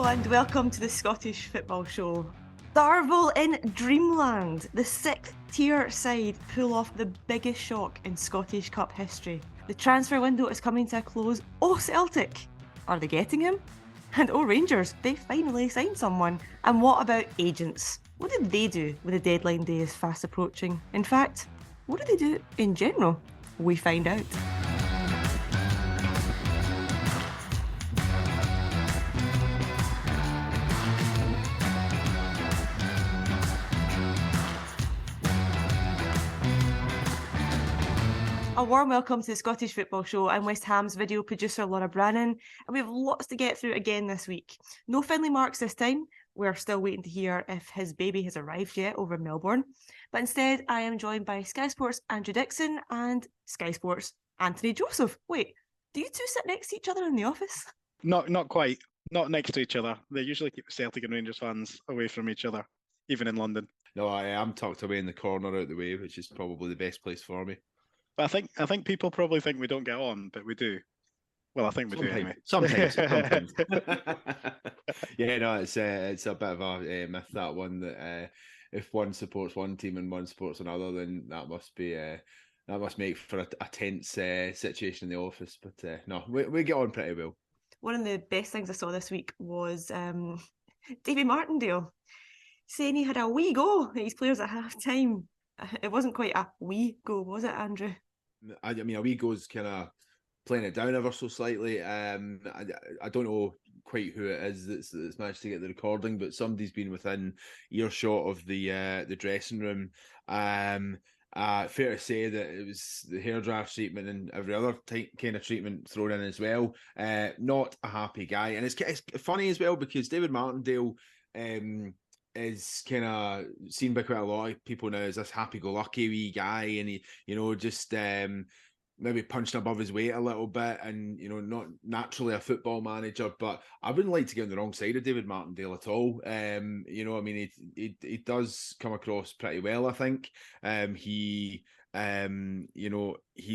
and welcome to the Scottish Football Show. Darvel in Dreamland, the 6th tier side pull off the biggest shock in Scottish Cup history. The transfer window is coming to a close. Oh, Celtic! Are they getting him? And oh, Rangers, they finally signed someone. And what about agents? What did they do when the deadline day is fast approaching? In fact, what do they do in general? We find out. A warm welcome to the Scottish Football Show. I'm West Ham's video producer Laura Brannan, and we have lots to get through again this week. No Finlay Marks this time. We're still waiting to hear if his baby has arrived yet over in Melbourne. But instead, I am joined by Sky Sports' Andrew Dickson and Sky Sports' Anthony Joseph. Wait, do you two sit next to each other in the office? Not quite. Not next to each other. They usually keep Celtic and Rangers fans away from each other, even in London. No, I am tucked away in the corner out the way, which is probably the best place for me. But I think people probably think we don't get on, but we do. Well, I think we do anyway. Sometimes. Yeah, no, it's a bit of a myth, that one, that if one supports one team and one supports another, then that must make for a tense situation in the office. But no, we get on pretty well. One of the best things I saw this week was Davy Martindale saying he had a wee go at his players at half time. It wasn't quite a wee go, was it, Andrew? I mean, a wee go's kind of playing it down ever so slightly. I don't know quite who it is that's managed to get the recording, but somebody's been within earshot of the dressing room. Fair to say that it was the hair draft treatment and every other kind of treatment thrown in as well. Not a happy guy, and it's funny as well because David Martindale is kind of seen by quite a lot of people now as this happy-go-lucky wee guy, and he, just maybe punching above his weight a little bit, and not naturally a football manager. But I wouldn't like to get on the wrong side of David Martindale at all. I mean, he does come across pretty well, I think. He's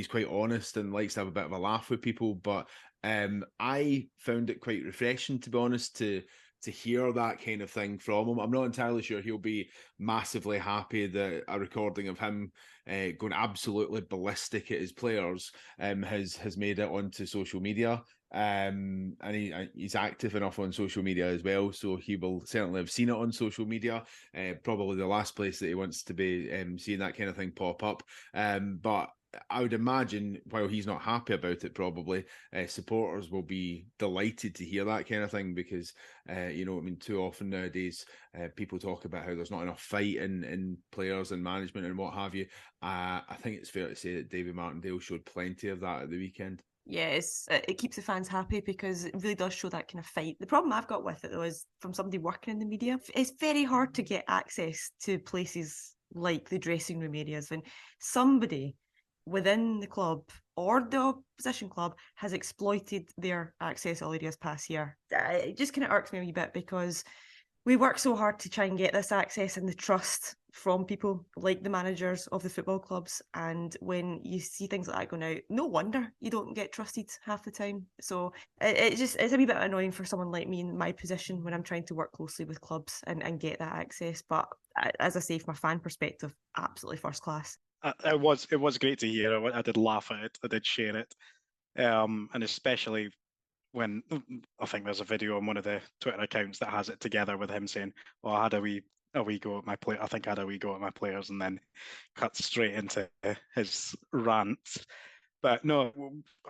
quite honest and likes to have a bit of a laugh with people. But I found it quite refreshing, to be honest, to hear that kind of thing from him. I'm not entirely sure he'll be massively happy that a recording of him going absolutely ballistic at his players has made it onto social media. And he's active enough on social media as well, so he will certainly have seen it on social media. Probably the last place that he wants to be seeing that kind of thing pop up. But I would imagine, while he's not happy about it, probably supporters will be delighted to hear that kind of thing, because too often nowadays people talk about how there's not enough fight in players and management and what have you. I think it's fair to say that David Martindale showed plenty of that at the weekend. Yes, it keeps the fans happy because it really does show that kind of fight. The problem I've got with it, though, is from somebody working in the media, it's very hard to get access to places like the dressing room areas when somebody within the club or the opposition club has exploited their access all areas past year. It just kind of irks me a wee bit because we work so hard to try and get this access and the trust from people like the managers of the football clubs, and when you see things like that going out, no wonder you don't get trusted half the time. So it's a wee bit annoying for someone like me in my position when I'm trying to work closely with clubs and get that access. But as I say, from a fan perspective, absolutely first class. It was great to hear. I did laugh at it. I did share it, and especially when I think there's a video on one of the Twitter accounts that has it together with him saying, "Well, I had a wee go at my play. I think I had a wee go at my players," and then cut straight into his rant. But no,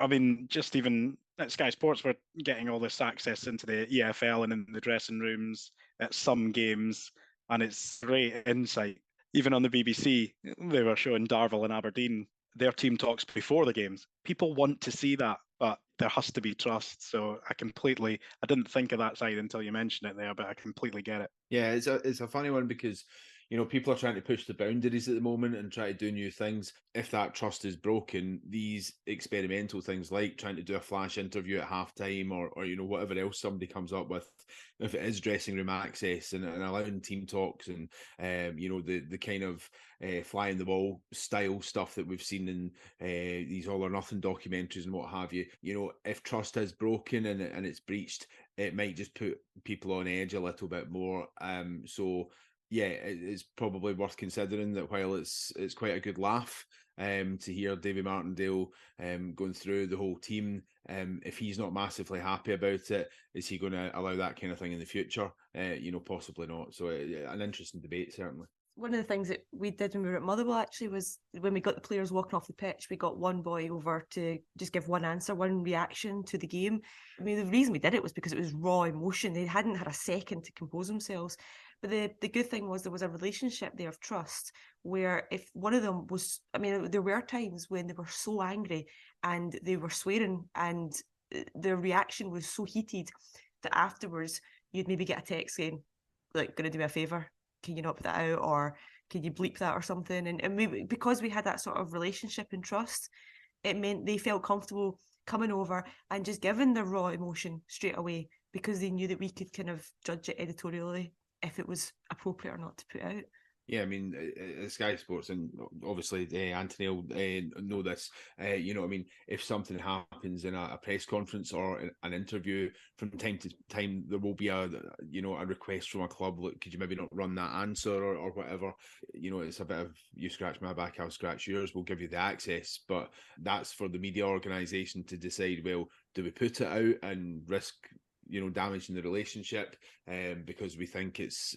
I mean, just even at Sky Sports, we're getting all this access into the EFL and in the dressing rooms at some games, and it's great insight. Even on the BBC, they were showing Darvel and Aberdeen, their team talks before the games. People want to see that, but there has to be trust. So I didn't think of that side until you mentioned it there, but I completely get it. Yeah, it's a funny one because, people are trying to push the boundaries at the moment and try to do new things. If that trust is broken, these experimental things like trying to do a flash interview at halftime or whatever else somebody comes up with, if it is dressing room access and allowing team talks and the kind of fly in the wall style stuff that we've seen in these all or nothing documentaries and what have you. If trust is broken and it's breached, it might just put people on edge a little bit more. So yeah, it's probably worth considering that while it's quite a good laugh to hear Davy Martindale going through the whole team, if he's not massively happy about it, is he going to allow that kind of thing in the future? Possibly not. So an interesting debate, certainly. One of the things that we did when we were at Motherwell actually was when we got the players walking off the pitch, we got one boy over to just give one answer, one reaction to the game. I mean, the reason we did it was because it was raw emotion. They hadn't had a second to compose themselves. But the good thing was there was a relationship there of trust where if one of them was, I mean, there were times when they were so angry and they were swearing and their reaction was so heated that afterwards you'd maybe get a text saying, like, going to do me a favour? Can you not put that out, or can you bleep that or something? And because we had that sort of relationship and trust, it meant they felt comfortable coming over and just giving their raw emotion straight away because they knew that we could kind of judge it editorially if it was appropriate or not to put out. Yeah, I mean, Sky Sports, and obviously Anthony will know this. If something happens in a press conference or an interview, from time to time there will be a request from a club. Look, could you maybe not run that answer or whatever? It's a bit of you scratch my back, I'll scratch yours. We'll give you the access, but that's for the media organisation to decide. Well, do we put it out and risk damaging the relationship because we think it's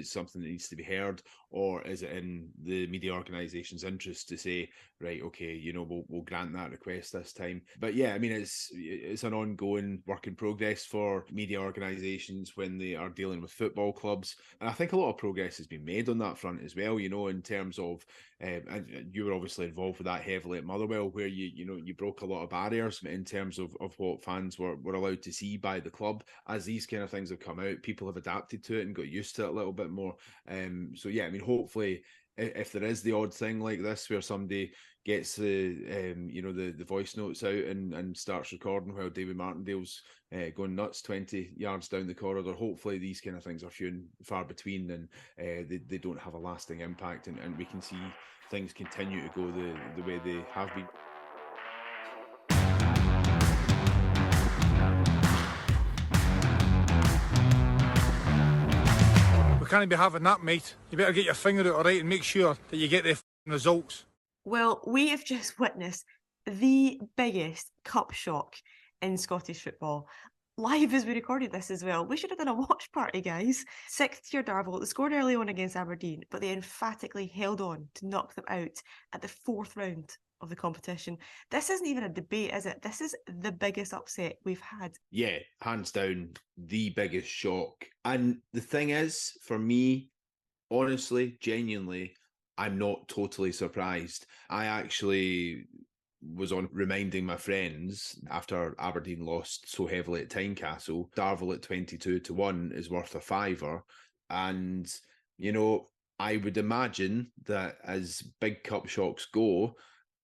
something that needs to be heard, or is it in the media organisation's interest to say, right, okay, we'll grant that request this time? But yeah, I mean, it's an ongoing work in progress for media organisations when they are dealing with football clubs, and I think a lot of progress has been made on that front as well, in terms of and you were obviously involved with that heavily at Motherwell, where you broke a lot of barriers in terms of what fans were allowed to see by the club. As these kind of things have come out, people have adapted to it and got used to it a little bit more. So yeah, I mean, hopefully, if there is the odd thing like this where somebody gets the voice notes out and starts recording while David Martindale's going nuts 20 yards down the corridor, hopefully these kind of things are few and far between, and they don't have a lasting impact, and we can see things continue to go the way they have been. We can't be having that, mate. You better get your finger out, all right, and make sure that you get the results. Well, we have just witnessed the biggest cup shock in Scottish football. Live as we recorded this as well. We should have done a watch party, guys. 6th tier Darvel, they scored early on against Aberdeen, but they emphatically held on to knock them out at the 4th round of the competition. This isn't even a debate, is it? This is the biggest upset we've had. Yeah, hands down, the biggest shock. And the thing is, for me, honestly, genuinely, I'm not totally surprised. I actually was on reminding my friends after Aberdeen lost so heavily at Tynecastle, Darvel at 22-1 is worth a fiver. And, I would imagine that as big cup shocks go,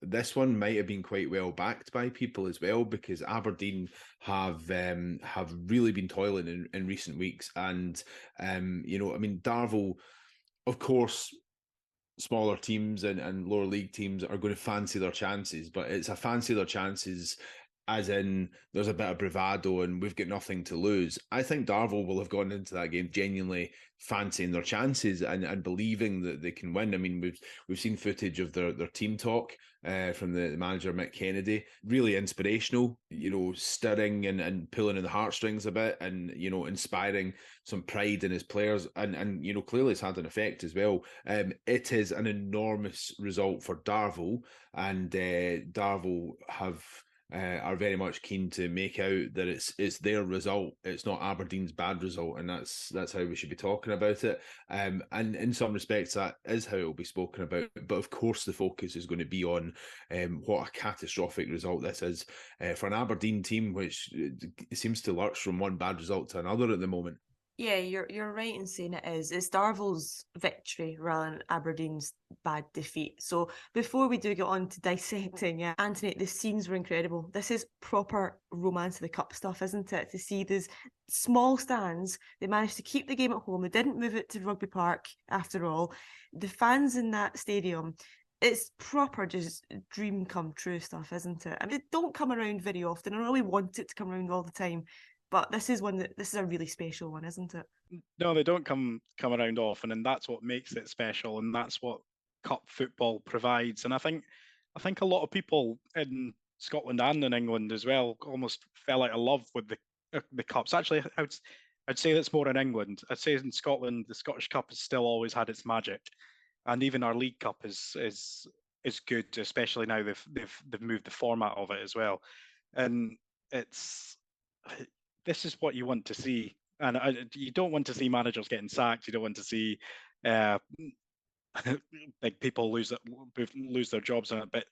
this one might have been quite well backed by people as well, because Aberdeen have really been toiling in recent weeks. And, Darvel, of course, smaller teams and lower league teams are going to fancy their chances, but it's a fancy their chances as in there's a bit of bravado and we've got nothing to lose. I think Darvel will have gone into that game genuinely fancying their chances and believing that they can win. I mean, we've seen footage of their team talk from the manager, Mick Kennedy. Really inspirational, stirring and pulling in the heartstrings a bit, and inspiring some pride in his players, and clearly it's had an effect as well. It is an enormous result for Darvel, and Darvel are very much keen to make out that it's their result. It's not Aberdeen's bad result, and that's how we should be talking about it. And in some respects, that is how it will be spoken about. But of course, the focus is going to be on what a catastrophic result this is for an Aberdeen team, which seems to lurch from one bad result to another at the moment. Yeah, you're right in saying it is. It's Darvel's victory rather than Aberdeen's bad defeat. So before we do get on to dissecting it, Anthony, the scenes were incredible. This is proper romance of the cup stuff, isn't it? To see these small stands, they managed to keep the game at home. They didn't move it to Rugby Park after all. The fans in that stadium, it's proper just dream come true stuff, isn't it? I mean, it don't come around very often. I really want it to come around all the time. But this is a really special one, isn't it? No, they don't come around often, and that's what makes it special, and that's what cup football provides. And I think a lot of people in Scotland and in England as well almost fell out of love with the cups. Actually, I'd say that's more in England. I'd say in Scotland, the Scottish Cup has still always had its magic, and even our League Cup is good, especially now they've moved the format of it as well, and it's this is what you want to see. And you don't want to see managers getting sacked. You don't want to see like people lose their jobs in it. But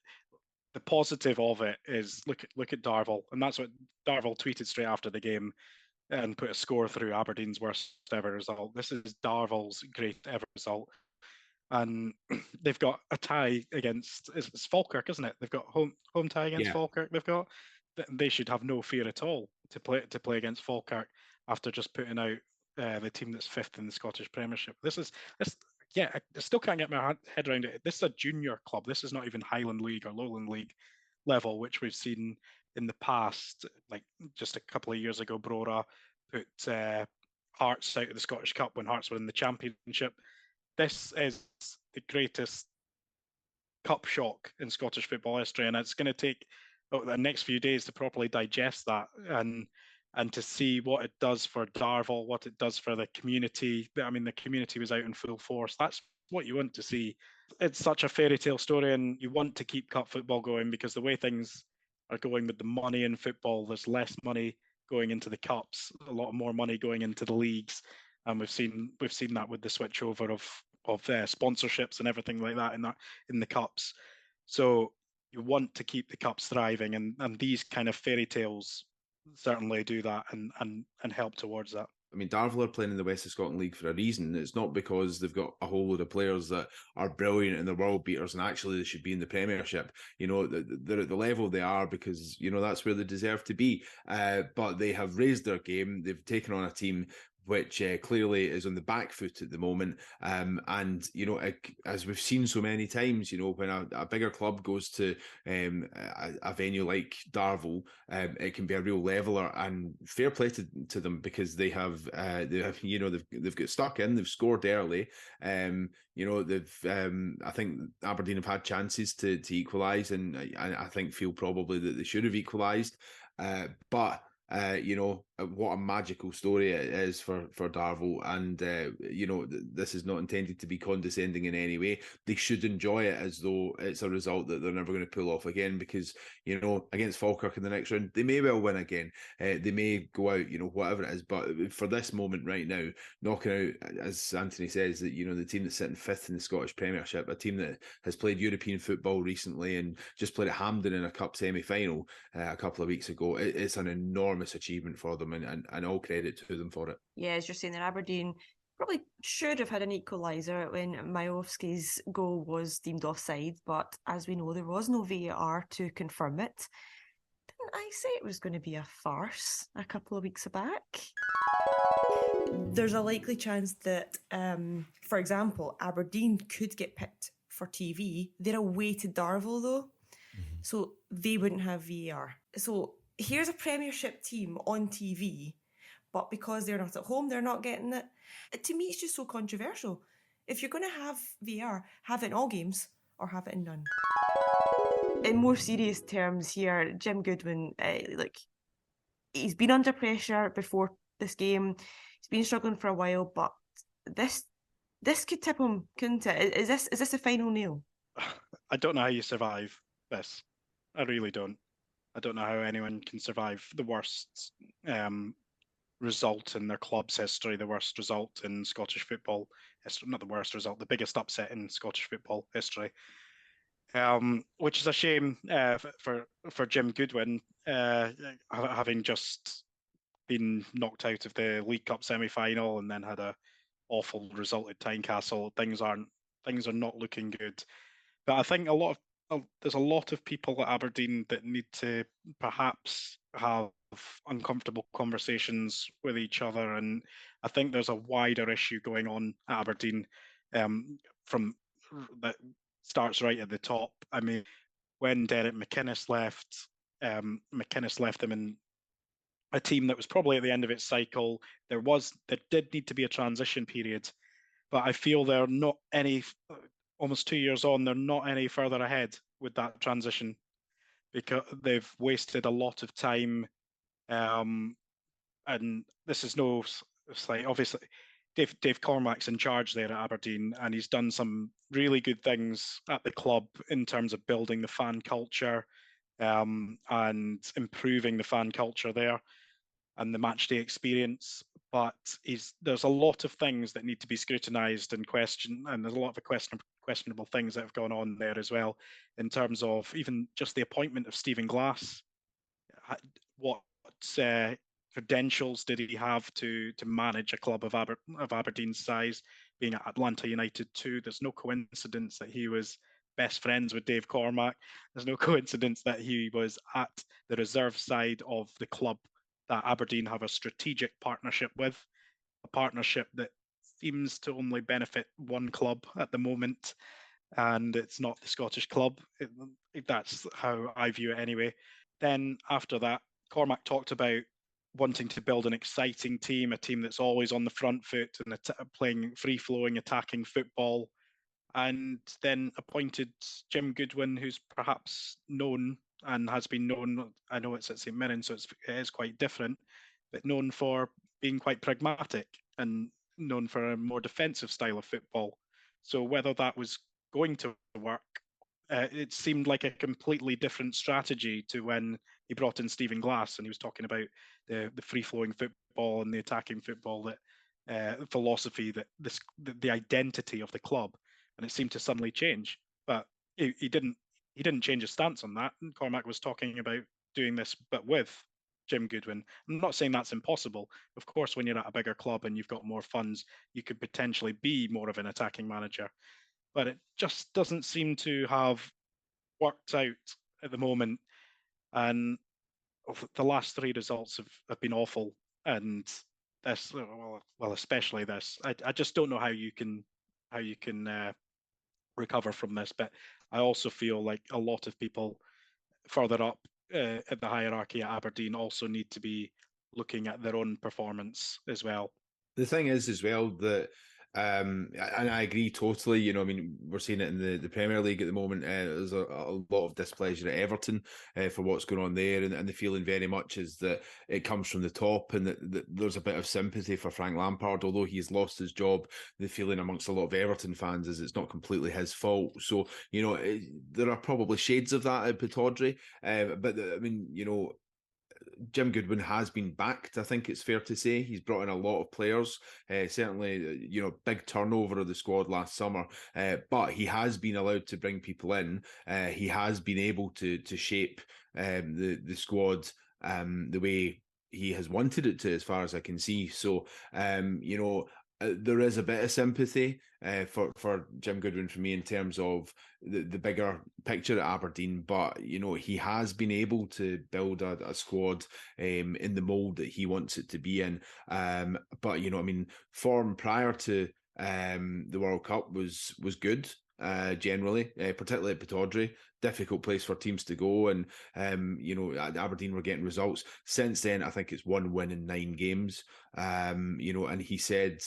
the positive of it is look at Darvel, and that's what Darvel tweeted straight after the game and put a score through Aberdeen's worst ever result. This is Darvel's great ever result, and they've got a tie against it's Falkirk, isn't it? They've got home tie against Falkirk. They've got they should have no fear at all to play against Falkirk after just putting out the team that's fifth in the Scottish Premiership. This yeah, I still can't get my head around it. This is a junior club. This is not even Highland League or Lowland League level, which we've seen in the past. Like just a couple of years ago, Brora put Hearts out of the Scottish Cup when Hearts were in the Championship. This is the greatest cup shock in Scottish football history, and it's going to take the next few days to properly digest that and to see what it does for Darvel, what it does for the community. I mean, the community was out in full force. That's what you want to see. It's such a fairy tale story, and you want to keep cup football going because the way things are going with the money in football, there's less money going into the cups, a lot more money going into the leagues, and we've seen that with the switchover of sponsorships and everything like that in the cups. So you want to keep the cups thriving, and these kind of fairy tales certainly do that and help towards that. I mean, Darvel are playing in the West of Scotland League for a reason. It's not because they've got a whole load of players that are brilliant and they're world beaters and actually they should be in the Premiership. You know, they're at the level they are because, you know, that's where they deserve to be. But they have raised their game. They've taken on a team which clearly is on the back foot at the moment. And, you know, as we've seen so many times, you know, when a bigger club goes to a venue like Darvel, it can be a real leveler, and fair play to them because they have, you know, they've got stuck in, they've scored early. You know, I think Aberdeen have had chances to equalise, and I think feel probably that they should have equalised. But you know, what a magical story it is for Darvel, and you know, this is not intended to be condescending in any way. They should enjoy it as though it's a result that they're never going to pull off again, because, you know, against Falkirk in the next round, they may well win again. They may go out, you know, whatever it is, but for this moment right now, knocking out, as Anthony says, that, you know, the team that's sitting fifth in the Scottish Premiership, a team that has played European football recently and just played at Hampden in a cup semi-final a couple of weeks ago, it's an enormous achievement for them, and all credit to them for it. Yeah, as you're saying, that Aberdeen probably should have had an equaliser when Majowski's goal was deemed offside, but as we know, there was no VAR to confirm it. Didn't I say it was going to be a farce a couple of weeks back? There's a likely chance that, for example, Aberdeen could get picked for TV. They're away to Darvel, though, so they wouldn't have VAR. So here's a Premiership team on TV, but because they're not at home, they're not getting it. To me, it's just so controversial. If you're going to have VAR, have it in all games or have it in none. In more serious terms here, Jim Goodwin, he's been under pressure before this game. He's been struggling for a while, but this could tip him, couldn't it? Is this a final nail? I don't know how you survive this. I really don't. I don't know how anyone can survive the worst result in their club's history, the worst result in Scottish football history, not the worst result, the biggest upset in Scottish football history, which is a shame for Jim Goodwin, having just been knocked out of the League Cup semi-final and then had a awful result at Tynecastle. Things are not looking good. But I think there's a lot of people at Aberdeen that need to perhaps have uncomfortable conversations with each other, and I think there's a wider issue going on at Aberdeen from that starts right at the top. I mean, when Derek McInnes left them in a team that was probably at the end of its cycle. There did need to be a transition period, but I feel they're not almost 2 years on, they're not any further ahead with that transition because they've wasted a lot of time. And this is no slight, obviously. Dave Cormack's in charge there at Aberdeen, and he's done some really good things at the club in terms of building the fan culture and improving the fan culture there and the matchday experience. But there's a lot of things that need to be scrutinised and questioned, and there's a lot of questionable things that have gone on there as well, in terms of even just the appointment of Stephen Glass. What credentials did he have to manage a club of Aberdeen's size, being at Atlanta United too? There's no coincidence that he was best friends with Dave Cormack. There's no coincidence that he was at the reserve side of the club that Aberdeen have a strategic partnership with, a partnership that seems to only benefit one club at the moment, and it's not the Scottish club. That's how I view it anyway. Then after that, Cormack talked about wanting to build an exciting team, a team that's always on the front foot and playing free-flowing, attacking football, and then appointed Jim Goodwin, who's perhaps known and has been known, I know it's at St Mirren, so it is quite different, but known for being quite pragmatic and known for a more defensive style of football. So whether that was going to work, it seemed like a completely different strategy to when he brought in Stephen Glass and he was talking about the free-flowing football and the attacking football, that philosophy, that the identity of the club, and it seemed to suddenly change. But he didn't change his stance on that. And Cormack was talking about doing this, but with Jim Goodwin. I'm not saying that's impossible. Of course, when you're at a bigger club and you've got more funds, you could potentially be more of an attacking manager. But it just doesn't seem to have worked out at the moment. And the last three results have been awful. And this, well, especially this. I just don't know how you can recover from this. But I also feel like a lot of people further up at the hierarchy at Aberdeen also need to be looking at their own performance as well. The thing is as well that, and I agree totally, you know, I mean, we're seeing it in the Premier League at the moment. There's a lot of displeasure at Everton for what's going on there, and the feeling very much is that it comes from the top, and that there's a bit of sympathy for Frank Lampard, although he's lost his job. The feeling amongst a lot of Everton fans is it's not completely his fault. So, you know, there are probably shades of that at Pittodrie, but I mean, you know, Jim Goodwin has been backed, I think it's fair to say. He's brought in a lot of players, certainly, you know, big turnover of the squad last summer, but he has been allowed to bring people in. He has been able to shape the squad the way he has wanted it to, as far as I can see. So, you know, there is a bit of sympathy for Jim Goodwin for me in terms of the bigger picture at Aberdeen, but you know, he has been able to build a squad in the mould that he wants it to be in. But you know, I mean, form prior to the World Cup was good. Generally, particularly at Pittodrie, difficult place for teams to go, and you know, Aberdeen were getting results. Since then, I think it's 1 win in 9 games. You know, and he said,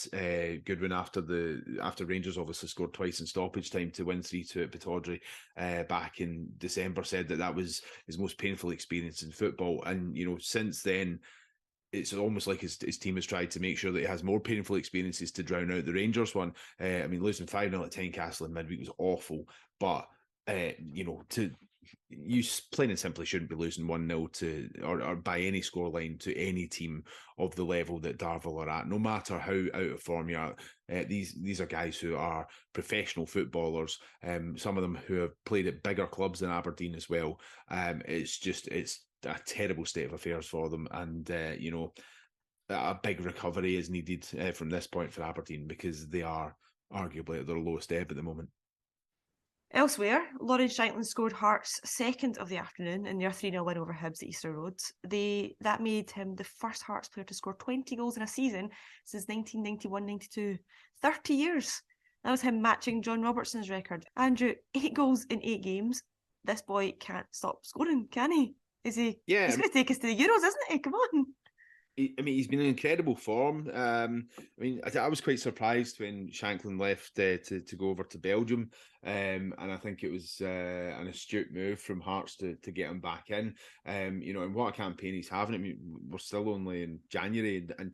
Goodwin, after Rangers obviously scored twice in stoppage time to win 3-2 at Pittodrie back in December, said that was his most painful experience in football. And you know, since then, it's almost like his team has tried to make sure that he has more painful experiences to drown out the Rangers one. I mean, losing 5-0 at Tynecastle in midweek was awful, but you know, you plain and simply shouldn't be losing 1-0 to or by any scoreline to any team of the level that Darvel are at, no matter how out of form you are. These are guys who are professional footballers, some of them who have played at bigger clubs than Aberdeen as well. It's a terrible state of affairs for them, and you know, a big recovery is needed from this point for Aberdeen, because they are arguably at their lowest ebb at the moment. Elsewhere, Lauren Shankland scored Hearts' second of the afternoon in their 3-0 win over Hibs at Easter Road. That made him the first Hearts player to score 20 goals in a season since 1991-92. 30 years. That was him matching John Robertson's record. Andrew, 8 goals in 8 games. This boy can't stop scoring, can he? Is he? Yeah, He's going to take us to the Euros, isn't he? Come on. He's been in incredible form. I was quite surprised when Shankland left to go over to Belgium, and I think it was an astute move from Hearts to get him back in. And what a campaign he's having. I mean, we're still only in January, and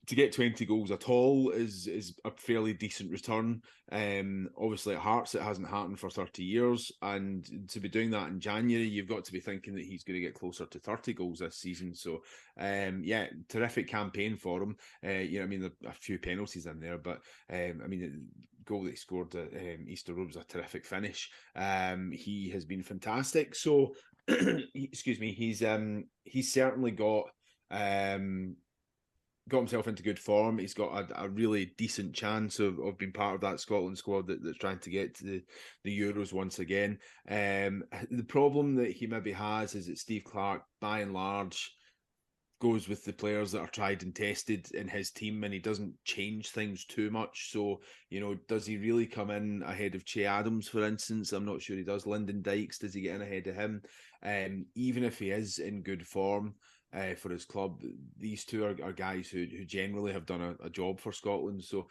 to get 20 goals at all is a fairly decent return. Obviously at Hearts it hasn't happened for 30 years, and to be doing that in January, you've got to be thinking that he's going to get closer to 30 goals this season. So terrific campaign for him. There are a few penalties in there, but the goal that he scored at Easter Road was a terrific finish. He has been fantastic. So excuse me, he's certainly got himself into good form. He's got a really decent chance of being part of that Scotland squad that's trying to get to the Euros once again. The problem that he maybe has is that Steve Clarke, by and large, goes with the players that are tried and tested in his team, and he doesn't change things too much. So, does he really come in ahead of Che Adams, for instance? I'm not sure he does. Lyndon Dykes, does he get in ahead of him? Even if he is in good form, for his club, these two are guys who generally have done a job for Scotland. So,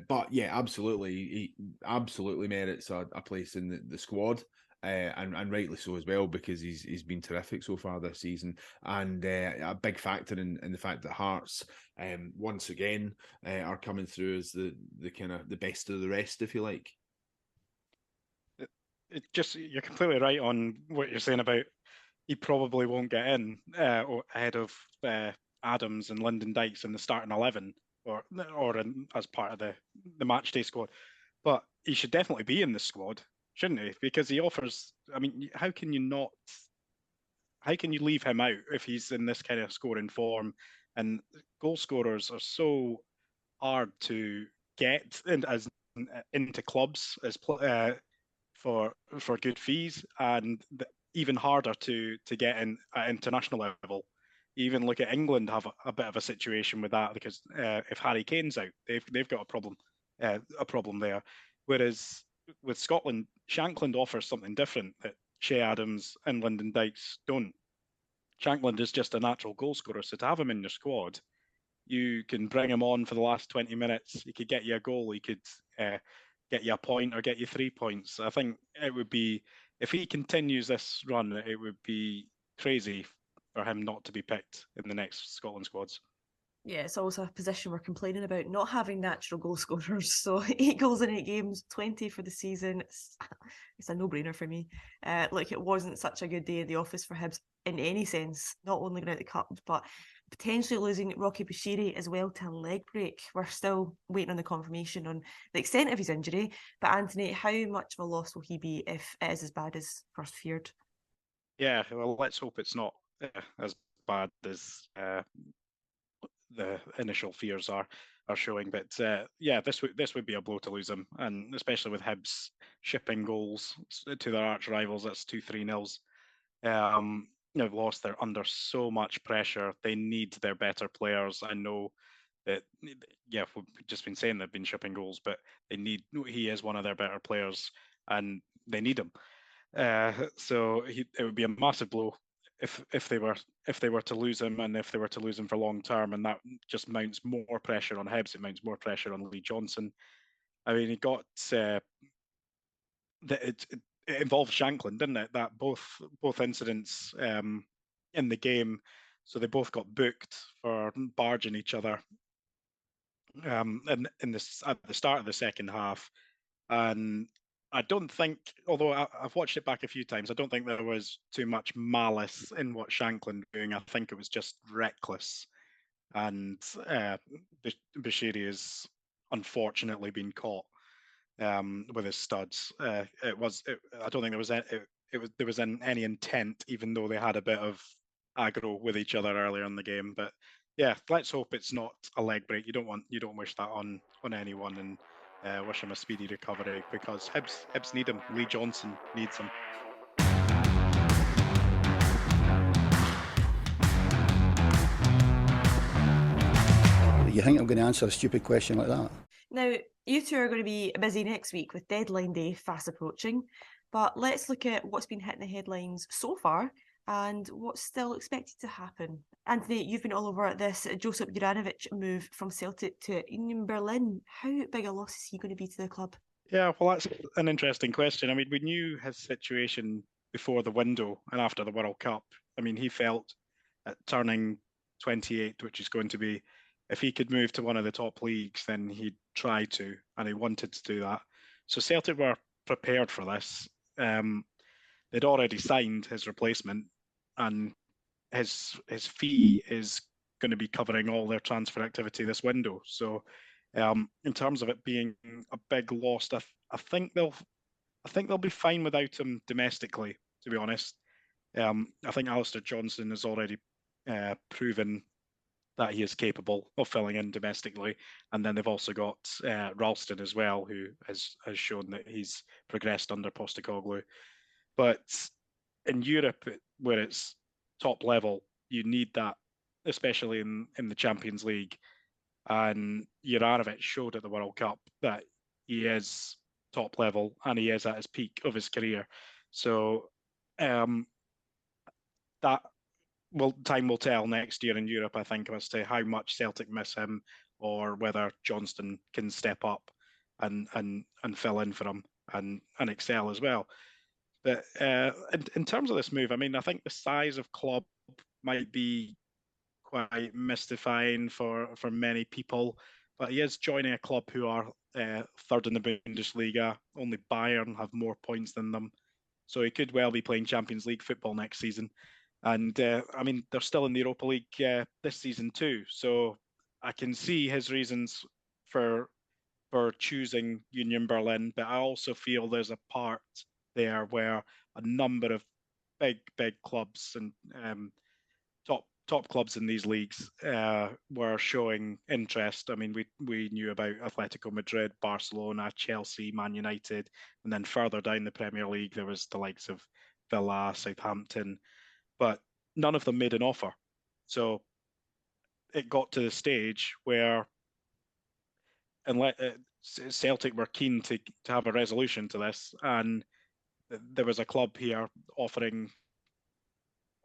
but yeah, absolutely, he absolutely merits a place in the squad, and rightly so as well, because he's been terrific so far this season, and a big factor in the fact that Hearts once again are coming through as the kind of the best of the rest, if you like. You're completely right on what you're saying about he probably won't get in ahead of Adams and Lyndon Dykes in the starting 11 or as part of the match day squad. But he should definitely be in the squad, shouldn't he? Because he offers, how can you leave him out if he's in this kind of scoring form? And goal scorers are so hard to get into clubs for good fees, and even harder to get in at international level. Even look at England have a bit of a situation with that, because if Harry Kane's out, they've got a problem there. Whereas with Scotland, Shankland offers something different that Che Adams and Lyndon Dykes don't. Shankland is just a natural goal scorer, so to have him in your squad, you can bring him on for the last 20 minutes. He could get you a goal. He could get you a point or get you 3 points. I think it would be, if he continues this run, it would be crazy for him not to be picked in the next Scotland squads. Yeah, it's always a position we're complaining about not having natural goal scorers. So 8 goals in 8 games, 20 for the season. It's a no-brainer for me. It wasn't such a good day in the office for Hibs in any sense, not only going out the cup, but potentially losing Rocky Bashiri as well to a leg break. We're still waiting on the confirmation on the extent of his injury. But Anthony, how much of a loss will he be if it is as bad as first feared? Yeah, well, let's hope it's not as bad as the initial fears are showing. But this would be a blow to lose him, and especially with Hibs shipping goals to their arch rivals. That's 2-3-0s. They've lost. They're under so much pressure. They need their better players. I know that, we've just been saying they've been shipping goals, but he is one of their better players, and they need him. So it would be a massive blow if they were to lose him, and if they were to lose him for long term, and that just mounts more pressure on Hibs. It mounts more pressure on Lee Johnson. He got it involved Shankland, didn't it? That both incidents in the game, so they both got booked for barging each other at the start of the second half. And I don't think, although I've watched it back a few times, I don't think there was too much malice in what Shankland was doing. I think it was just reckless. And Bashiri has unfortunately been caught with his studs. I don't think there was any intent, even though they had a bit of aggro with each other earlier in the game. But Yeah, let's hope it's not a leg break. You don't wish that on anyone, and wish him a speedy recovery, because Hibs need him. Lee Johnson needs him. You think I'm going to answer a stupid question like that? Now, you two are going to be busy next week with deadline day fast approaching, but let's look at what's been hitting the headlines so far and what's still expected to happen. Anthony, you've been all over this Josip Juranovic move from Celtic to Union Berlin. How big a loss is he going to be to the club? Yeah, well, that's an interesting question. I mean, we knew his situation before the window and after the World Cup. I mean, he felt at turning 28, which is going to be, if he could move to one of the top leagues, then he'd try to, and he wanted to do that. So Celtic were prepared for this. They'd already signed his replacement, and his fee is going to be covering all their transfer activity this window. So, in terms of it being a big loss, I think they'll be fine without him domestically. To be honest, I think Alistair Johnson has already proven that he is capable of filling in domestically, and then they've also got Ralston as well, who has shown that he's progressed under Postecoglou. But in Europe, where it's top level, you need that, especially in the Champions League. And Juranovic showed at the World Cup that he is top level and he is at his peak of his career. So that time will tell next year in Europe, I think, as to how much Celtic miss him, or whether Johnston can step up and fill in for him and excel as well. But in terms of this move, I mean, I think the size of club might be quite mystifying for many people, but he is joining a club who are third in the Bundesliga. Only Bayern have more points than them, so he could well be playing Champions League football next season. And I mean, they're still in the Europa League this season too, so I can see his reasons for choosing Union Berlin, but I also feel there's a part there where a number of big clubs and top clubs in these leagues were showing interest. I mean, we knew about Atletico Madrid, Barcelona, Chelsea, Man United, and then further down the Premier League there was the likes of Villa, Southampton, but none of them made an offer. So it got to the stage where, unless Celtic were keen to have a resolution to this, and there was a club here offering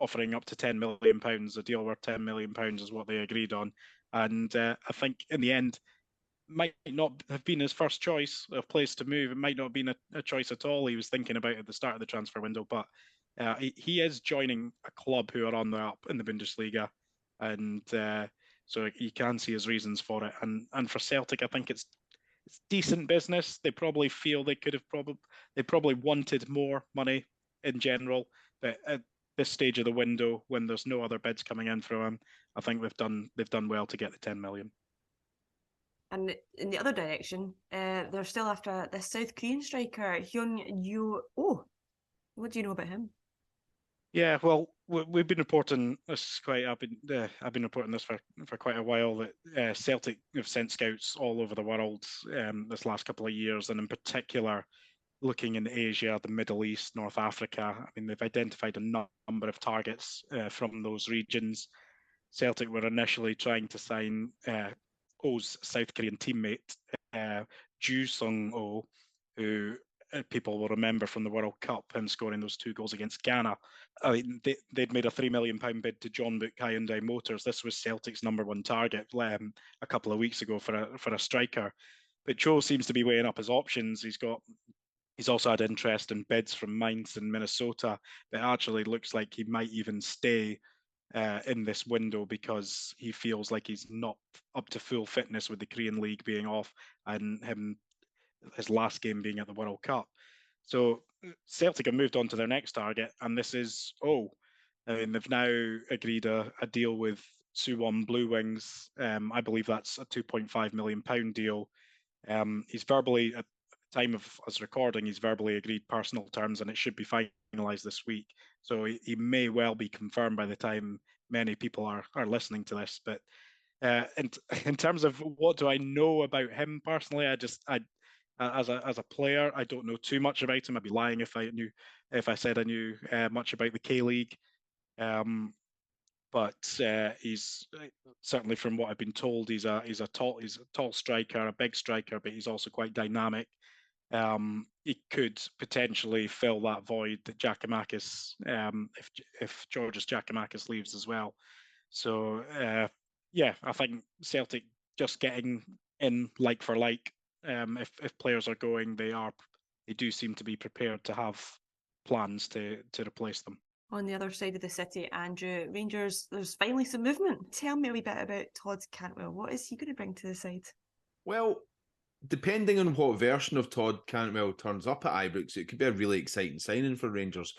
up to £10 million. A deal worth £10 million is what they agreed on, and I think in the end might not have been his first choice of place to move. It might not have been a choice at all he was thinking about at the start of the transfer window, but he is joining a club who are on the up in the Bundesliga, and so you can see his reasons for it. And for Celtic, I think it's decent business. They probably feel they could have probably wanted more money in general, but at this stage of the window, when there's no other bids coming in from him, I think they've done well to get the 10 million. And in the other direction, they're still after the South Korean striker Hyeon-Gyu Oh. What do you know about him? Yeah, well, we've been reporting this I've been reporting this for quite a while, that Celtic have sent scouts all over the world this last couple of years, and in particular looking in Asia, the Middle East, North Africa. I mean, they've identified a number of targets from those regions. Celtic were initially trying to sign Oh's South Korean teammate, Jung Oh, who people will remember from the World Cup, him scoring those 2 goals against Ghana. I mean, they'd made a £3 million bid to John Book Hyundai Motors. This was Celtic's #1 target a couple of weeks ago for a striker. But Joe seems to be weighing up his options. He's also had interest in bids from Mainz and Minnesota. But actually looks like he might even stay in this window, because he feels like he's not up to full fitness with the Korean League being off and his last game being at the World Cup. So Celtic have moved on to their next target, and this is I mean, they've now agreed a deal with Suwon Blue Wings. I believe that's a £2.5 million deal. He's verbally, at the time of us recording, he's verbally agreed personal terms, and it should be finalised this week. So he may well be confirmed by the time many people are listening to this. But in terms of what do I know about him personally, I as a player, I don't know too much about him. I'd be lying if I said I knew much about the K League. But he's certainly, from what I've been told, he's a tall striker, a big striker, but he's also quite dynamic. He could potentially fill that void that Giakoumakis, if Georgios Giakoumakis leaves as well. So yeah, I think Celtic just getting in like for like. If players are going, they do seem to be prepared to have plans to replace them. On the other side of the city, Andrew, Rangers, there's finally some movement. Tell me a wee bit about Todd Cantwell. What is he going to bring to the side? Well, depending on what version of Todd Cantwell turns up at Ibrox, it could be a really exciting signing for Rangers.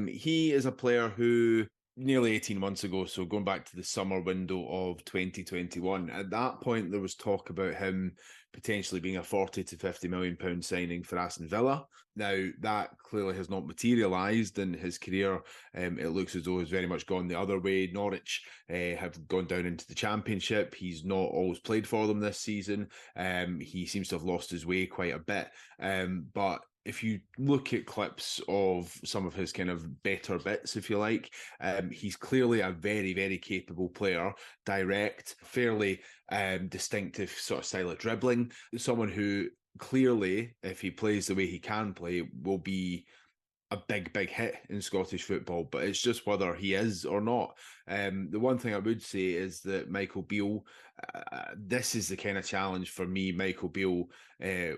He is a player who nearly 18 months ago, so going back to the summer window of 2021, at that point there was talk about him potentially being a 40 to 50 million pound signing for Aston Villa. Now that clearly has not materialised in his career. It looks as though he's very much gone the other way. Norwich have gone down into the Championship. He's not always played for them this season. He seems to have lost his way quite a bit. But if you look at clips of some of his kind of better bits, if you like, he's clearly a very, very capable player, direct, fairly distinctive sort of style of dribbling, someone who clearly, if he plays the way he can play, will be a big, big hit in Scottish football, but it's just whether he is or not. The one thing I would say is that Michael Beale, this is the kind of challenge for me Michael Beale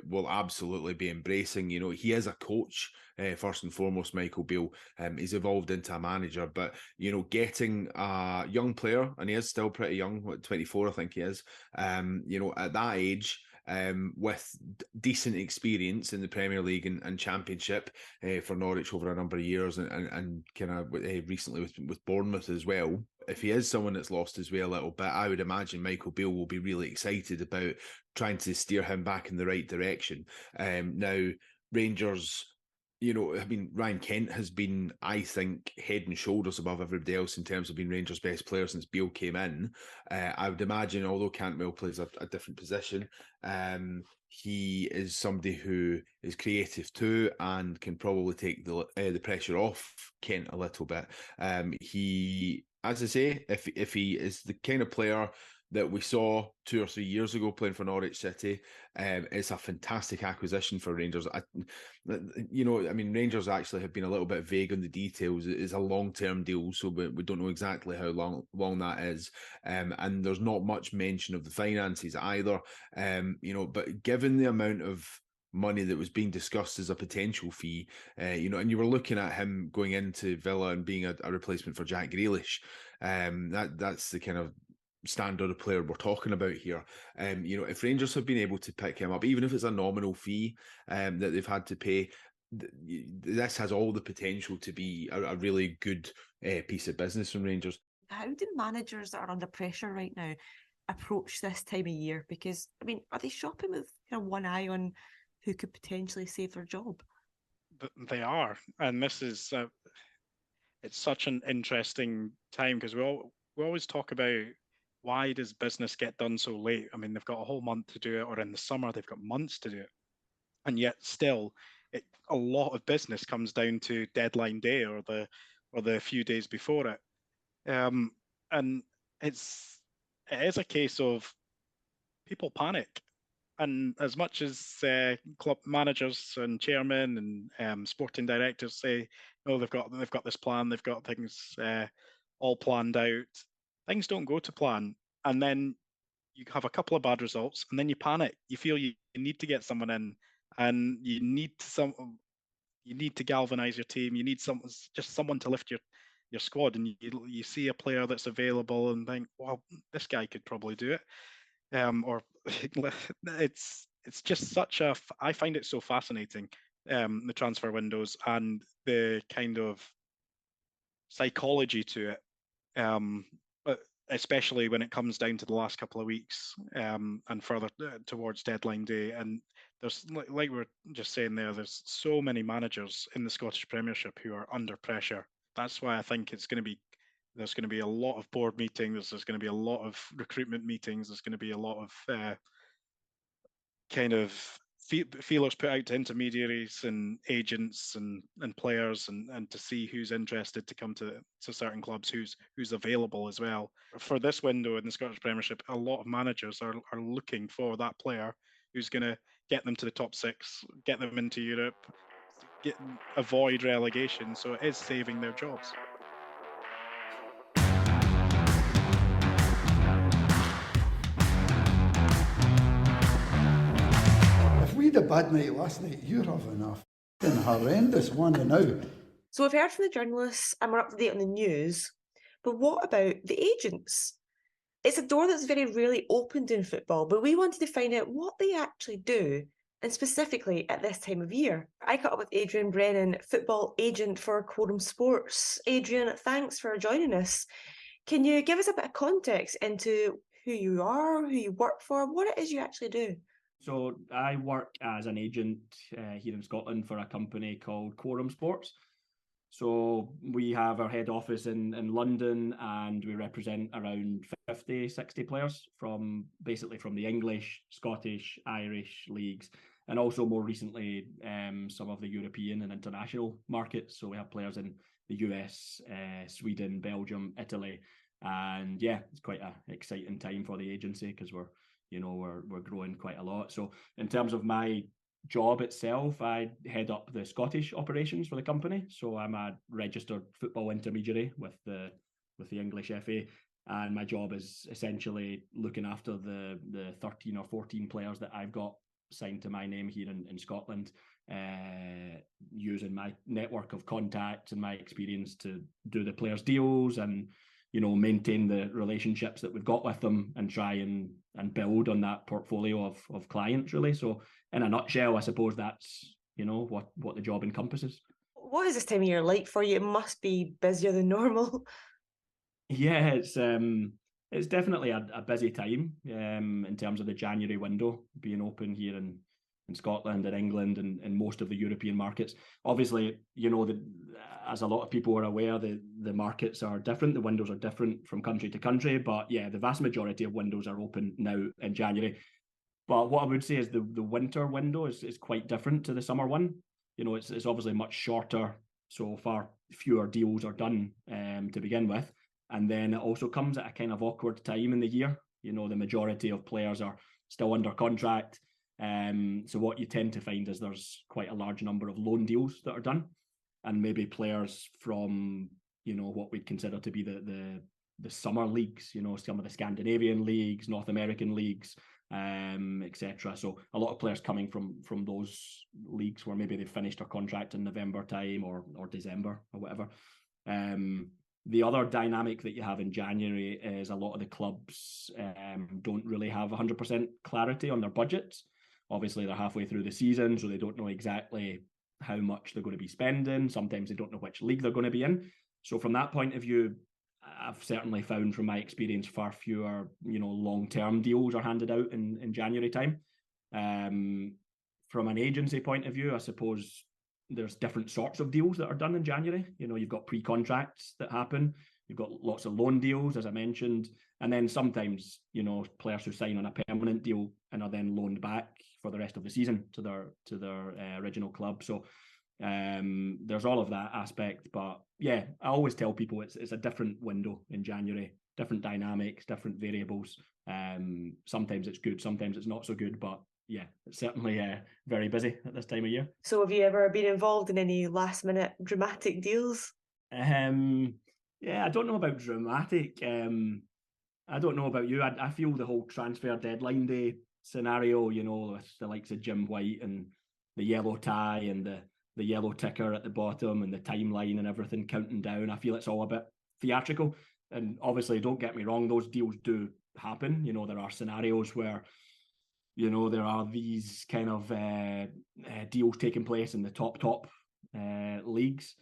will absolutely be embracing. You know, he is a coach, first and foremost, Michael Beale. He's evolved into a manager, but, you know, getting a young player, and he is still pretty young, 24, I think he is, you know, at that age, with decent experience in the Premier League and Championship for Norwich over a number of years, and kind of recently with Bournemouth as well. If he is someone that's lost his way a little bit, I would imagine Michael Beale will be really excited about trying to steer him back in the right direction. Now, Rangers, you know, I mean, Ryan Kent has been, I think, head and shoulders above everybody else in terms of being Rangers' best player since Beale came in. I would imagine, although Cantwell plays a different position, he is somebody who is creative too and can probably take the pressure off Kent a little bit. He, as I say, if he is the kind of player that we saw 2 or 3 years ago playing for Norwich City, it's a fantastic acquisition for Rangers. You know, I mean, Rangers actually have been a little bit vague on the details. It is a long-term deal, so we don't know exactly how long that is. And there's not much mention of the finances either. You know, but given the amount of money that was being discussed as a potential fee, you know, and you were looking at him going into Villa and being a replacement for Jack Grealish, that's the kind of standard of player we're talking about here. You know, if Rangers have been able to pick him up, even if it's a nominal fee that they've had to pay, this has all the potential to be a really good piece of business from Rangers. How do managers that are under pressure right now approach this time of year? Because, I mean, are they shopping with kind of one eye on who could potentially save their job? They are, and this is it's such an interesting time because we always talk about why does business get done so late? I mean, they've got a whole month to do it, or in the summer they've got months to do it, and yet still, a lot of business comes down to deadline day or the few days before it, and it is a case of people panic. And as much as club managers and chairmen and sporting directors say, "No, they've got this plan, they've got things all planned out," things don't go to plan, and then you have a couple of bad results, and then you panic. You feel you need to get someone in, and you need to galvanize your team. You need someone to lift your squad, and you see a player that's available and think, "Well, this guy could probably do it." Or it's just I find it so fascinating, the transfer windows and the kind of psychology to it, but especially when it comes down to the last couple of weeks, and further towards deadline day. And there's, like we we're just saying there's so many managers in the Scottish Premiership who are under pressure. That's why I think it's going to be There's going to be a lot of board meetings. There's going to be a lot of recruitment meetings. There's going to be a lot of kind of feelers put out to intermediaries and agents and players, and to see who's interested to come to certain clubs, who's available as well. For this window in the Scottish Premiership, a lot of managers are looking for that player who's going to get them to the top six, get them into Europe, avoid relegation. So it is saving their jobs. If we had a bad night last night, you're having a f***ing horrendous one now. So we've heard from the journalists and we're up to date on the news, but what about the agents? It's a door that's very rarely opened in football, but we wanted to find out what they actually do, and specifically at this time of year. I caught up with Adrian Brennan, football agent for Quorum Sports. Adrian, thanks for joining us. Can you give us a bit of context into who you are, who you work for, what it is you actually do? So I work as an agent here in Scotland for a company called Quorum Sports. So we have our head office in London, and we represent around 50, 60 players from the English, Scottish, Irish leagues, and also more recently some of the European and international markets. So we have players in the US, Sweden, Belgium, Italy, and yeah, it's quite an exciting time for the agency because we're growing quite a lot. So in terms of my job itself, I head up the Scottish operations for the company. So I'm a registered football intermediary with the English FA, and my job is essentially looking after the 13 or 14 players that I've got signed to my name here in Scotland, using my network of contacts and my experience to do the players' deals and maintain the relationships that we've got with them and try and build on that portfolio of clients, really. So in a nutshell, I suppose that's, what the job encompasses. What is this time of year like for you? It must be busier than normal. Yeah, it's definitely a busy time in terms of the January window being open here in Scotland and England and most of the European markets. Obviously, as a lot of people are aware, the markets are different, the windows are different from country to country, but yeah, the vast majority of windows are open now in January. But what I would say is the winter window is quite different to the summer one. It's obviously much shorter, so far fewer deals are done to begin with. And then it also comes at a kind of awkward time in the year. The majority of players are still under contract. So what you tend to find is there's quite a large number of loan deals that are done, and maybe players from what we'd consider to be the summer leagues, some of the Scandinavian leagues, North American leagues, etc. So a lot of players coming from those leagues where maybe they've finished their contract in November time or December or whatever. The other dynamic that you have in January is a lot of the clubs don't really have 100% clarity on their budgets. Obviously, they're halfway through the season, so they don't know exactly how much they're going to be spending. Sometimes they don't know which league they're going to be in. So from that point of view, I've certainly found from my experience far fewer, long-term deals are handed out in January time. From an agency point of view, I suppose there's different sorts of deals that are done in January. You've got pre-contracts that happen. You've got lots of loan deals, as I mentioned. And then sometimes, players who sign on a permanent deal and are then loaned back for the rest of the season to their original club. So there's all of that aspect. But yeah, I always tell people it's a different window in January, different dynamics, different variables. Sometimes it's good, sometimes it's not so good. But yeah, it's certainly very busy at this time of year. So have you ever been involved in any last minute dramatic deals? Yeah, I don't know about dramatic. I don't know about you. I feel the whole transfer deadline day scenario, with the likes of Jim White and the yellow tie and the yellow ticker at the bottom and the timeline and everything counting down. I feel it's all a bit theatrical. And obviously, don't get me wrong, those deals do happen. There are scenarios where there are these kind of deals taking place in the top leagues.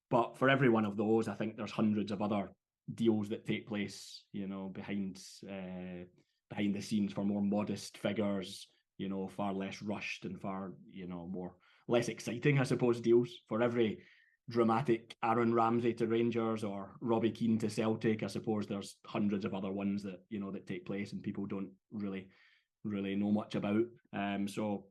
But for every one of those, I think there's hundreds of other deals that take place, behind the scenes for more modest figures, far less rushed and far, less exciting, I suppose, deals. For every dramatic Aaron Ramsey to Rangers or Robbie Keane to Celtic. I suppose there's hundreds of other ones that, you know, that take place and people don't really know much about. So,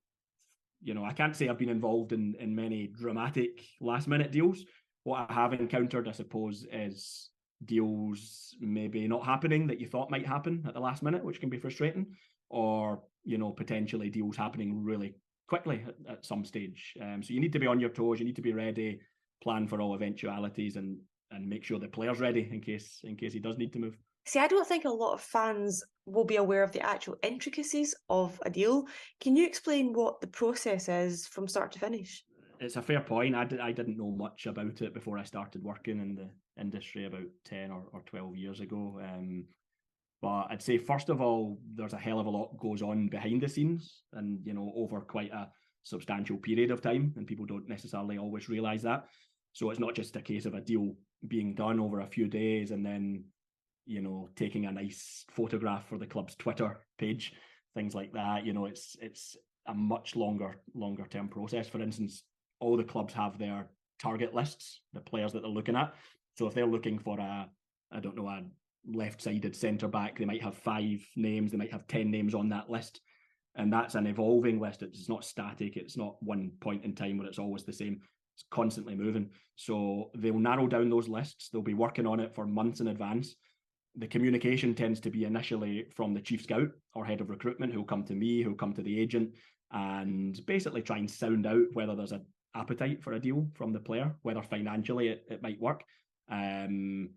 you know, I can't say I've been involved in many dramatic last minute deals. What I have encountered, I suppose, is deals maybe not happening that you thought might happen at the last minute, which can be frustrating, or, you know, potentially deals happening really quickly at some stage. So you need to be on your toes, you need to be ready, plan for all eventualities, and make sure the player's ready in case he does need to move. See, I don't think a lot of fans will be aware of the actual intricacies of a deal. Can you explain what the process is from start to finish? It's a fair point. I didn't know much about it before I started working in the industry about 10 or 12 years ago. But I'd say, first of all, there's a hell of a lot goes on behind the scenes and, you know, over quite a substantial period of time, and people don't necessarily always realise that. So it's not just a case of a deal being done over a few days and then, you know, taking a nice photograph for the club's Twitter page, things like that. You know, it's a much longer term process. For instance, all the clubs have their target lists, the players that they're looking at. So if they're looking for a left-sided centre-back, they might have 5 names, they might have 10 names on that list. And that's an evolving list. It's not static. It's not one point in time where it's always the same. It's constantly moving. So they'll narrow down those lists. They'll be working on it for months in advance. The communication tends to be initially from the chief scout or head of recruitment, who'll come to me, who'll come to the agent, and basically try and sound out whether there's an appetite for a deal from the player, whether financially it might work. And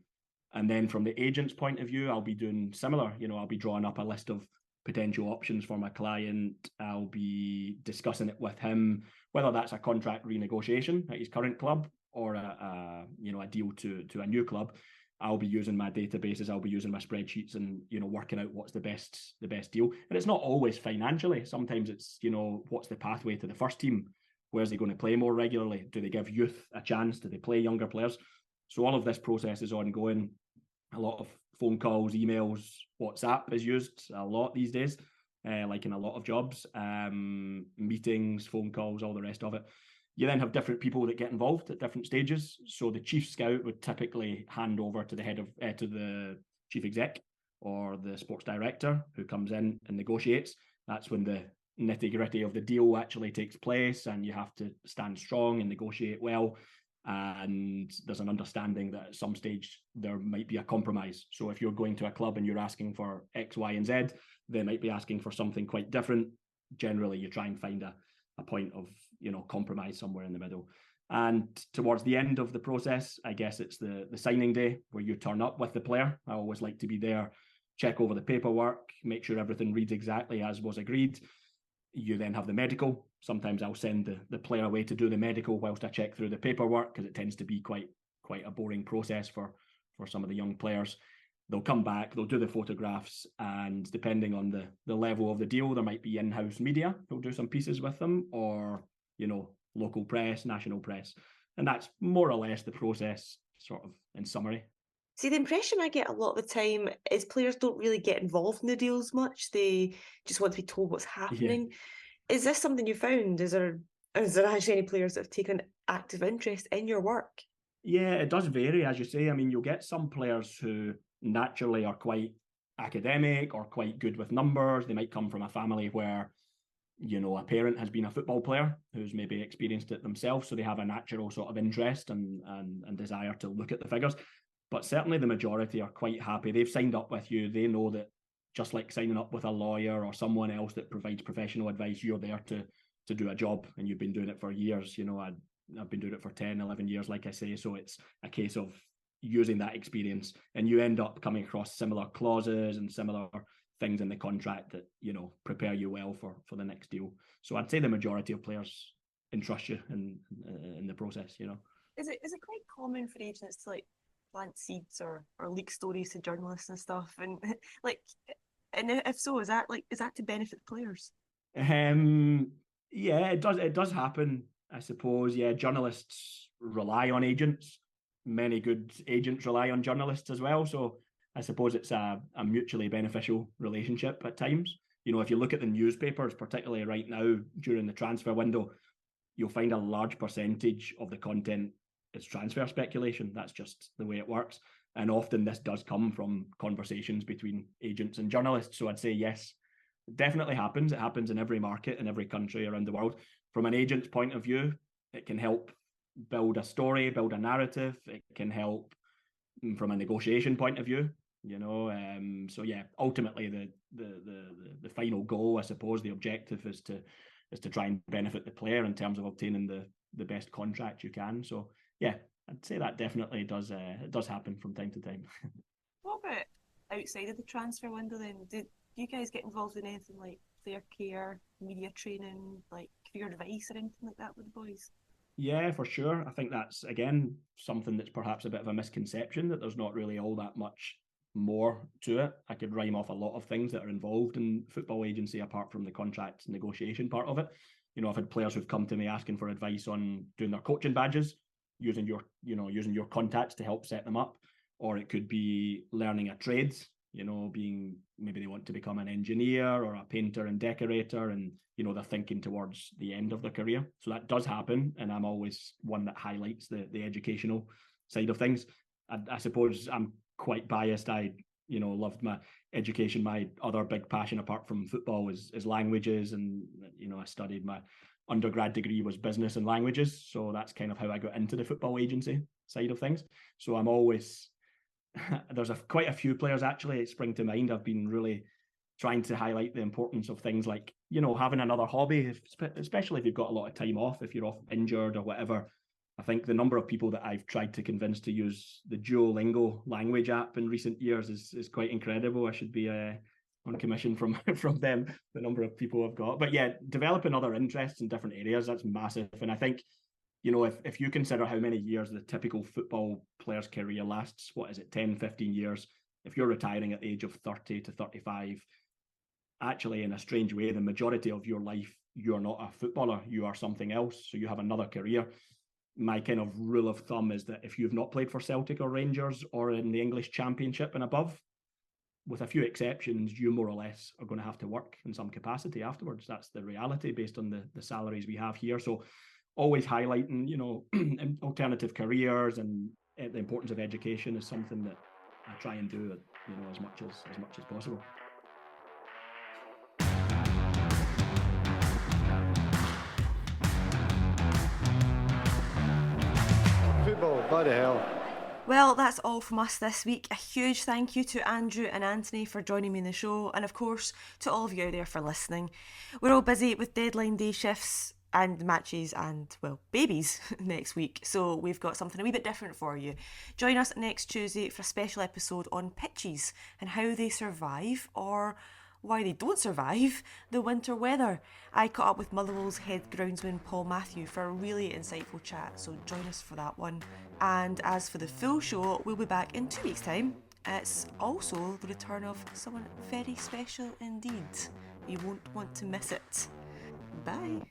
then from the agent's point of view, I'll be doing similar. You know, I'll be drawing up a list of potential options for my client. I'll be discussing it with him, whether that's a contract renegotiation at his current club or a deal to a new club. I'll be using my databases, I'll be using my spreadsheets and, you know, working out what's the best deal. And it's not always financially. Sometimes it's, you know, what's the pathway to the first team? Where's he going to play more regularly? Do they give youth a chance? Do they play younger players? So all of this process is ongoing. A lot of phone calls, emails, WhatsApp is used a lot these days, like in a lot of jobs, meetings, phone calls, all the rest of it. You then have different people that get involved at different stages. So the chief scout would typically hand over to the head of to the chief exec or the sports director, who comes in and negotiates. That's when the nitty-gritty of the deal actually takes place, and you have to stand strong and negotiate well. And there's an understanding that at some stage there might be a compromise. So if you're going to a club and you're asking for X, Y, and Z, they might be asking for something quite different. Generally, you try and find a point of, you know, compromise somewhere in the middle. And towards the end of the process, I guess it's the signing day where you turn up with the player. I always like to be there, check over the paperwork, make sure everything reads exactly as was agreed. You then have the medical. Sometimes I'll send the player away to do the medical whilst I check through the paperwork, because it tends to be quite a boring process for some of the young players. They'll come back, they'll do the photographs, and depending on the level of the deal, there might be in-house media who'll do some pieces with them, or, you know, local press, national press. And that's more or less the process, sort of in summary. See, the impression I get a lot of the time is players don't really get involved in the deals much. They just want to be told what's happening. Yeah. Is this something you found? Is there actually any players that have taken active interest in your work? Yeah, it does vary, as you say. I mean, you'll get some players who naturally are quite academic or quite good with numbers. They might come from a family where, you know, a parent has been a football player who's maybe experienced it themselves, so they have a natural sort of interest and desire to look at the figures. But certainly the majority are quite happy. They've signed up with you. They know that, just like signing up with a lawyer or someone else that provides professional advice, you're there to do a job, and you've been doing it for years. You know, I've been doing it for 10, 11 years, like I say. So it's a case of using that experience, and you end up coming across similar clauses and similar things in the contract that, you know, prepare you well for the next deal. So I'd say the majority of players entrust you in the process, you know. Is it quite common for agents to, like, plant seeds or leak stories to journalists and stuff, and like, and if so, is that to benefit the players? Yeah, it does happen, I suppose. Yeah, journalists rely on agents. Many good agents rely on journalists as well. So I suppose it's a mutually beneficial relationship at times. You know, if you look at the newspapers, particularly right now during the transfer window, you'll find a large percentage of the content it's transfer speculation. That's just the way it works. And often this does come from conversations between agents and journalists. So I'd say yes, it definitely happens. It happens in every market, in every country around the world. From an agent's point of view, it can help build a story, build a narrative. It can help from a negotiation point of view, so yeah, ultimately the final goal, I suppose, the objective is to try and benefit the player in terms of obtaining the best contract you can. So yeah, I'd say that definitely does happen from time to time. What about outside of the transfer window then? Do you guys get involved in anything like player care, media training, like career advice or anything like that with the boys? Yeah, for sure. I think that's, again, something that's perhaps a bit of a misconception, that there's not really all that much more to it. I could rhyme off a lot of things that are involved in football agency apart from the contract negotiation part of it. I've had players who've come to me asking for advice on doing their coaching badges, using your contacts to help set them up, or it could be learning a trade, being, maybe they want to become an engineer or a painter and decorator, and they're thinking towards the end of their career. So that does happen, and I'm always one that highlights the educational side of things. I suppose I'm quite biased. I loved my education. My other big passion apart from football is languages, and I studied, my undergrad degree was business and languages, so that's kind of how I got into the football agency side of things. So I'm always there's quite a few players actually spring to mind. I've been really trying to highlight the importance of things like having another hobby, especially if you've got a lot of time off, if you're off injured or whatever. I think the number of people that I've tried to convince to use the Duolingo language app in recent years is quite incredible. I should be on commission from them, the number of people I've got. But yeah, developing other interests in different areas, that's massive. And I think, if you consider how many years the typical football player's career lasts, 10, 15 years, if you're retiring at the age of 30 to 35, actually, in a strange way, the majority of your life, you're not a footballer, you are something else. So you have another career. My kind of rule of thumb is that if you've not played for Celtic or Rangers or in the English Championship and above, with a few exceptions, you more or less are going to have to work in some capacity afterwards. That's the reality based on the salaries we have here. So always highlighting, alternative careers and the importance of education is something that I try and do, as much as possible. Football, bloody hell. Well, that's all from us this week. A huge thank you to Andrew and Anthony for joining me in the show, and of course to all of you out there for listening. We're all busy with deadline day shifts and matches and, well, babies next week, so we've got something a wee bit different for you. Join us next Tuesday for a special episode on pitches and how they survive, or why they don't survive, the winter weather. I caught up with Motherwell's head groundsman Paul Matthew for a really insightful chat, so join us for that one. And as for the full show, we'll be back in 2 weeks' time. It's also the return of someone very special indeed. You won't want to miss it. Bye.